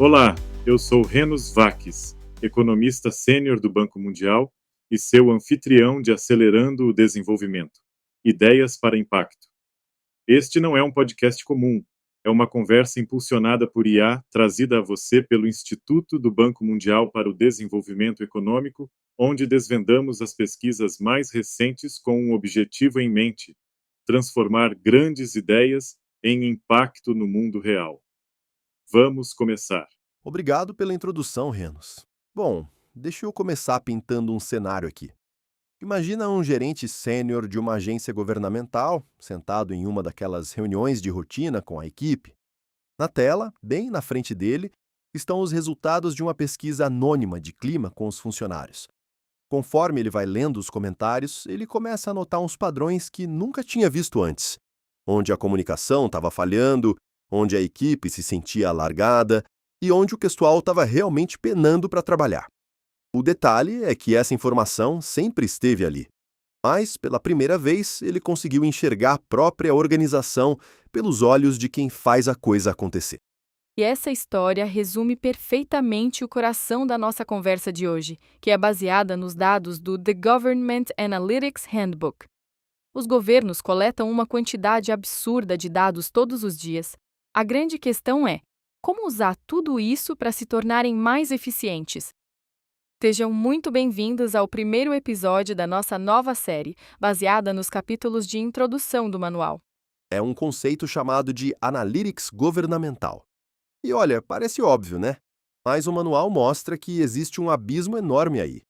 Olá, eu sou Renos Vakis, economista sênior do Banco Mundial e seu anfitrião de Acelerando o Desenvolvimento. Ideias para Impacto. Este não é um podcast comum, é uma conversa impulsionada por IA, trazida a você pelo Instituto do Banco Mundial para o Desenvolvimento Econômico, onde desvendamos as pesquisas mais recentes com um objetivo em mente: transformar grandes ideias em impacto no mundo real. Vamos começar. Obrigado pela introdução, Renos. Bom, deixa eu começar pintando um cenário aqui. Imagina um gerente sênior de uma agência governamental, sentado em uma daquelas reuniões de rotina com a equipe. Na tela, bem na frente dele, estão os resultados de uma pesquisa anônima de clima com os funcionários. Conforme ele vai lendo os comentários, ele começa a notar uns padrões que nunca tinha visto antes, onde a comunicação estava falhando, onde a equipe se sentia alargada e onde o pessoal estava realmente penando para trabalhar. O detalhe é que essa informação sempre esteve ali. Mas, pela primeira vez, ele conseguiu enxergar a própria organização pelos olhos de quem faz a coisa acontecer. E essa história resume perfeitamente o coração da nossa conversa de hoje, que é baseada nos dados do The Government Analytics Handbook. Os governos coletam uma quantidade absurda de dados todos os dias. A grande questão é: como usar tudo isso para se tornarem mais eficientes? Sejam muito bem-vindos ao primeiro episódio da nossa nova série, baseada nos capítulos de introdução do manual. É um conceito chamado de Analytics Governamental. E olha, parece óbvio, né? Mas o manual mostra que existe um abismo enorme aí.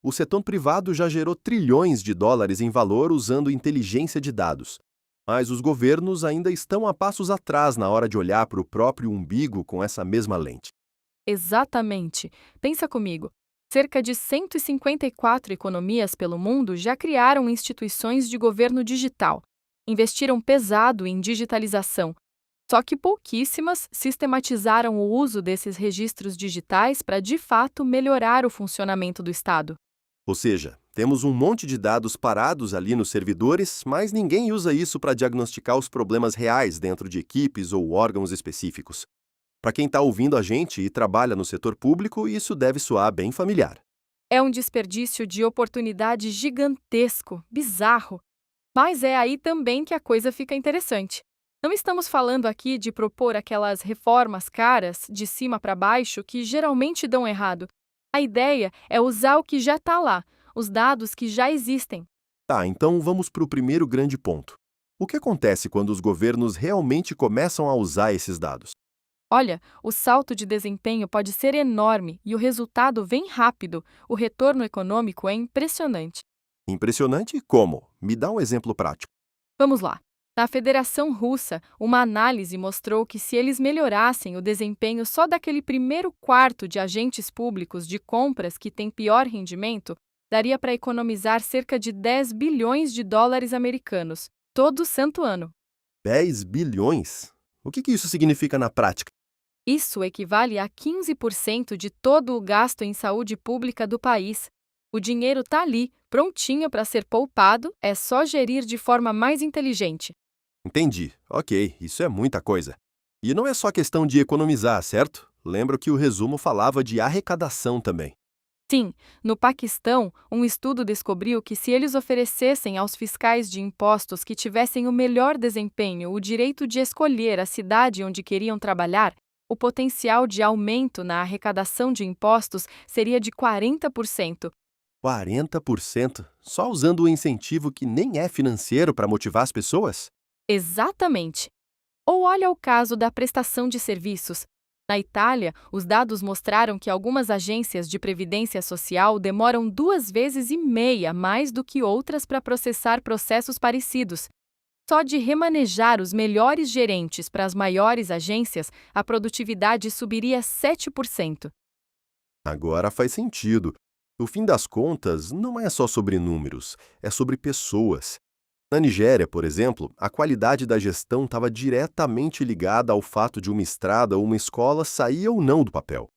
O setor privado já gerou trilhões de dólares em valor usando inteligência de dados. Mas os governos ainda estão a passos atrás na hora de olhar para o próprio umbigo com essa mesma lente. Exatamente. Pensa comigo. Cerca de 154 economias pelo mundo já criaram instituições de governo digital. Investiram pesado em digitalização. Só que pouquíssimas sistematizaram o uso desses registros digitais para, de fato, melhorar o funcionamento do Estado. Ou seja, temos um monte de dados parados ali nos servidores, mas ninguém usa isso para diagnosticar os problemas reais dentro de equipes ou órgãos específicos. Para quem está ouvindo a gente e trabalha no setor público, isso deve soar bem familiar. É um desperdício de oportunidade gigantesco, bizarro. Mas é aí também que a coisa fica interessante. Não estamos falando aqui de propor aquelas reformas caras, de cima para baixo, que geralmente dão errado. A ideia é usar o que já está lá, os dados que já existem. Tá, então vamos para o primeiro grande ponto. O que acontece quando os governos realmente começam a usar esses dados? Olha, o salto de desempenho pode ser enorme e o resultado vem rápido. O retorno econômico é impressionante. Impressionante como? Me dá um exemplo prático. Vamos lá. Na Federação Russa, uma análise mostrou que se eles melhorassem o desempenho só daquele primeiro quarto de agentes públicos de compras que tem pior rendimento, daria para economizar cerca de 10 bilhões de dólares americanos, todo santo ano. 10 bilhões? O que isso significa na prática? Isso equivale a 15% de todo o gasto em saúde pública do país. O dinheiro está ali, prontinho para ser poupado, é só gerir de forma mais inteligente. Entendi. Ok, isso é muita coisa. E não é só questão de economizar, certo? Lembro que o resumo falava de arrecadação também. Sim, no Paquistão, um estudo descobriu que se eles oferecessem aos fiscais de impostos que tivessem o melhor desempenho o direito de escolher a cidade onde queriam trabalhar, o potencial de aumento na arrecadação de impostos seria de 40%. 40%? Só usando o incentivo que nem é financeiro para motivar as pessoas? Exatamente. Ou olha o caso da prestação de serviços. Na Itália, os dados mostraram que algumas agências de previdência social demoram 2,5 vezes mais do que outras para processar processos parecidos. Só de remanejar os melhores gerentes para as maiores agências, a produtividade subiria 7%. Agora faz sentido. No fim das contas, não é só sobre números, é sobre pessoas. Na Nigéria, por exemplo, a qualidade da gestão estava diretamente ligada ao fato de uma estrada ou uma escola sair ou não do papel.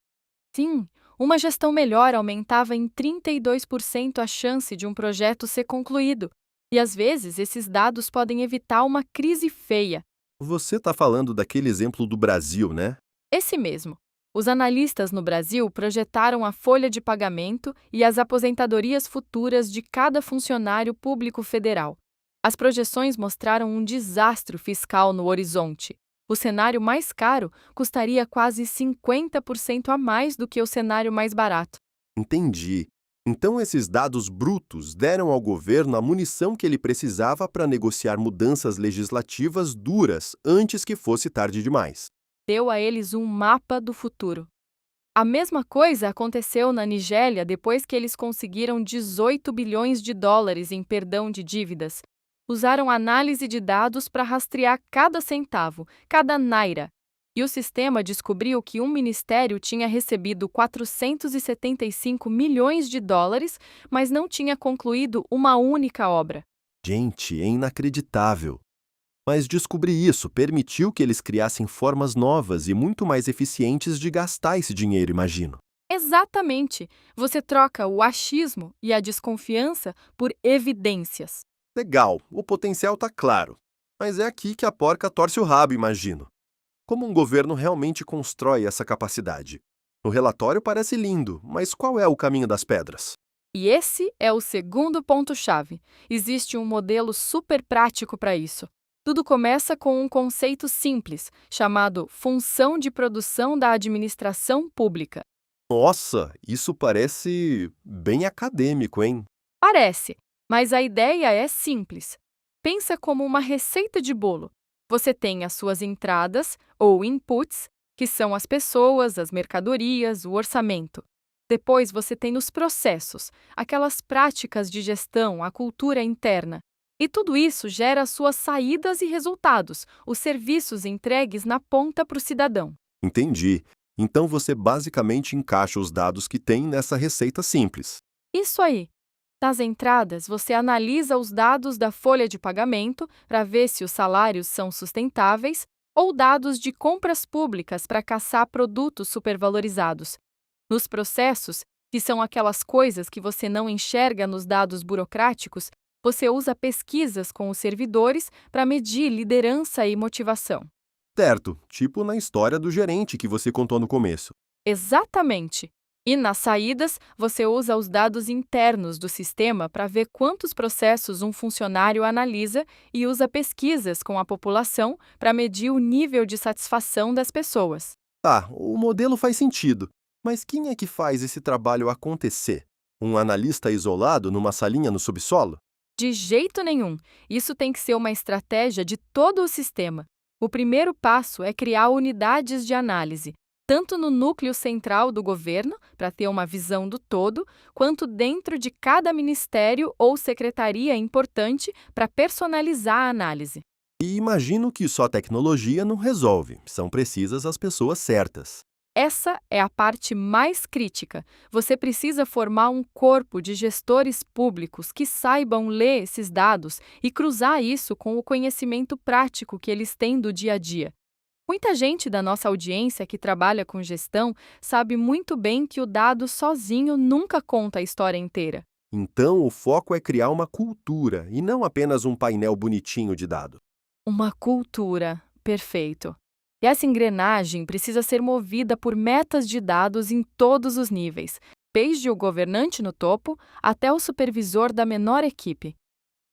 Sim, uma gestão melhor aumentava em 32% a chance de um projeto ser concluído. E às vezes esses dados podem evitar uma crise feia. Você está falando daquele exemplo do Brasil, né? Esse mesmo. Os analistas no Brasil projetaram a folha de pagamento e as aposentadorias futuras de cada funcionário público federal. As projeções mostraram um desastre fiscal no horizonte. O cenário mais caro custaria quase 50% a mais do que o cenário mais barato. Entendi. Então, esses dados brutos deram ao governo a munição que ele precisava para negociar mudanças legislativas duras antes que fosse tarde demais. Deu a eles um mapa do futuro. A mesma coisa aconteceu na Nigéria depois que eles conseguiram 18 bilhões de dólares em perdão de dívidas. Usaram análise de dados para rastrear cada centavo, cada naira. E o sistema descobriu que um ministério tinha recebido 475 milhões de dólares, mas não tinha concluído uma única obra. Gente, é inacreditável. Mas descobrir isso permitiu que eles criassem formas novas e muito mais eficientes de gastar esse dinheiro, imagino. Exatamente! Você troca o achismo e a desconfiança por evidências. Legal, o potencial está claro. Mas é aqui que a porca torce o rabo, imagino. Como um governo realmente constrói essa capacidade? No relatório parece lindo, mas qual é o caminho das pedras? E esse é o segundo ponto-chave. Existe um modelo super prático para isso. Tudo começa com um conceito simples, chamado função de produção da administração pública. Nossa, isso parece bem acadêmico, hein? Parece, mas a ideia é simples. Pensa como uma receita de bolo. Você tem as suas entradas, ou inputs, que são as pessoas, as mercadorias, o orçamento. Depois você tem os processos, aquelas práticas de gestão, a cultura interna. E tudo isso gera as suas saídas e resultados, os serviços entregues na ponta para o cidadão. Entendi. Então você basicamente encaixa os dados que tem nessa receita simples. Isso aí. Nas entradas, você analisa os dados da folha de pagamento para ver se os salários são sustentáveis ou dados de compras públicas para caçar produtos supervalorizados. Nos processos, que são aquelas coisas que você não enxerga nos dados burocráticos, você usa pesquisas com os servidores para medir liderança e motivação. Certo, tipo na história do gerente que você contou no começo. Exatamente! E nas saídas, você usa os dados internos do sistema para ver quantos processos um funcionário analisa e usa pesquisas com a população para medir o nível de satisfação das pessoas. Tá, o modelo faz sentido. Mas quem é que faz esse trabalho acontecer? Um analista isolado numa salinha no subsolo? De jeito nenhum! Isso tem que ser uma estratégia de todo o sistema. O primeiro passo é criar unidades de análise, tanto no núcleo central do governo, para ter uma visão do todo, quanto dentro de cada ministério ou secretaria importante para personalizar a análise. E imagino que só tecnologia não resolve, são precisas as pessoas certas. Essa é a parte mais crítica. Você precisa formar um corpo de gestores públicos que saibam ler esses dados e cruzar isso com o conhecimento prático que eles têm do dia a dia. Muita gente da nossa audiência que trabalha com gestão sabe muito bem que o dado sozinho nunca conta a história inteira. Então, o foco é criar uma cultura e não apenas um painel bonitinho de dado. Uma cultura. Perfeito. E essa engrenagem precisa ser movida por metas de dados em todos os níveis, desde o governante no topo até o supervisor da menor equipe.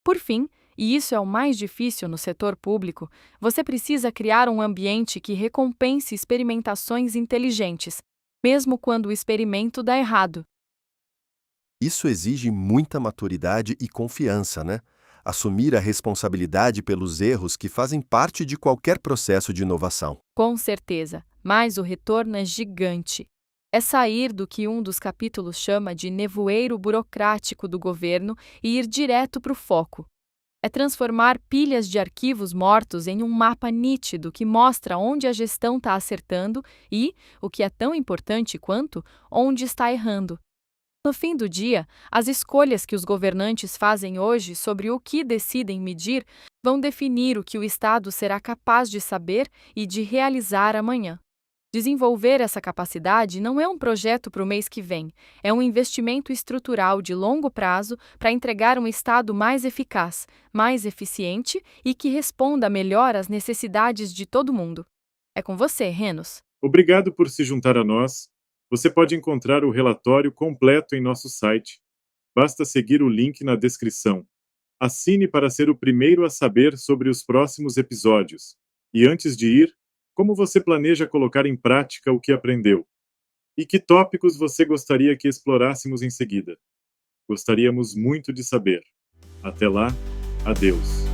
Por fim, e isso é o mais difícil no setor público, você precisa criar um ambiente que recompense experimentações inteligentes, mesmo quando o experimento dá errado. Isso exige muita maturidade e confiança, né? Assumir a responsabilidade pelos erros que fazem parte de qualquer processo de inovação. Com certeza, mas o retorno é gigante. É sair do que um dos capítulos chama de nevoeiro burocrático do governo e ir direto para o foco. É transformar pilhas de arquivos mortos em um mapa nítido que mostra onde a gestão está acertando e, o que é tão importante quanto, onde está errando. No fim do dia, as escolhas que os governantes fazem hoje sobre o que decidem medir vão definir o que o Estado será capaz de saber e de realizar amanhã. Desenvolver essa capacidade não é um projeto para o mês que vem, é um investimento estrutural de longo prazo para entregar um Estado mais eficaz, mais eficiente e que responda melhor às necessidades de todo mundo. É com você, Renos. Obrigado por se juntar a nós. Você pode encontrar o relatório completo em nosso site. Basta seguir o link na descrição. Assine para ser o primeiro a saber sobre os próximos episódios. E antes de ir, como você planeja colocar em prática o que aprendeu? E que tópicos você gostaria que explorássemos em seguida? Gostaríamos muito de saber. Até lá, adeus.